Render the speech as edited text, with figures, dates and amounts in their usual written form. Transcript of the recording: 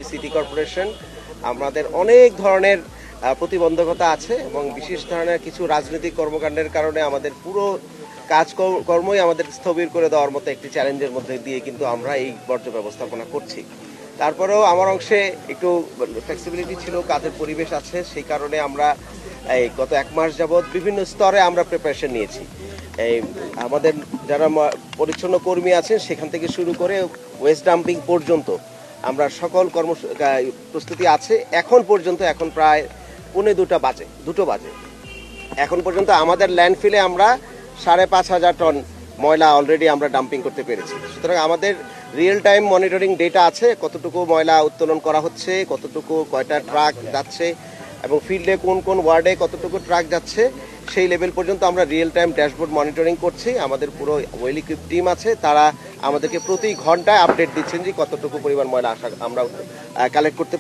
City corporation আমাদের অনেক ধরনের প্রতিবন্ধকতা আছে এবং বিশেষ ধরনের কিছু রাজনৈতিক কর্মকাণ্ডের কারণে আমাদের পুরো কাজকর্মই আমাদের স্থবির করে দেওয়ার মতো একটি চ্যালেঞ্জের মধ্যে দিয়ে কিন্তু আমরা এই বর্জ্য ব্যবস্থাপনা করছি। তারপরেও আমার অংশে একটু ফ্লেক্সিবিলিটি ছিল, কাজের পরিবেশ আছে, সেই কারণে আমরা এই গত 1 মাস যাবৎ বিভিন্ন স্তরে আমরা প্রিপারেশন নিয়েছি। এই আমাদের যারা পরিচ্ছন্ন কর্মী আছেন সেখান থেকে শুরু করে ওয়েস্ট ডাম্পিং পর্যন্ত আমরা সকল প্রস্তুতি আছে। এখন পর্যন্ত এখন প্রায় 2:15 বাজে এখন পর্যন্ত আমাদের ল্যান্ডফিলে আমরা 5,500 টন ময়লা অলরেডি আমরা ডাম্পিং করতে পেরেছি। সুতরাং আমাদের রিয়েল টাইম মনিটরিং ডেটা আছে, কতটুকু ময়লা উত্তোলন করা হচ্ছে, কতটুকু কয়টা ট্রাক যাচ্ছে এবং ফিল্ডে কোন কোন ওয়ার্ডে কতটুকু ট্রাক যাচ্ছে, সেই লেভেল পর্যন্ত আমরা রিয়েল টাইম ড্যাশবোর্ড মনিটরিং করছি। আমাদের পুরো ওয়েল ইকুইপড টিম আছে, তারা আমাদেরকে প্রতি ঘন্টায় আপডেট দিচ্ছেন যে কতটুকু পরিমাণ ময়লা আমরা কালেক্ট করতে পারছি।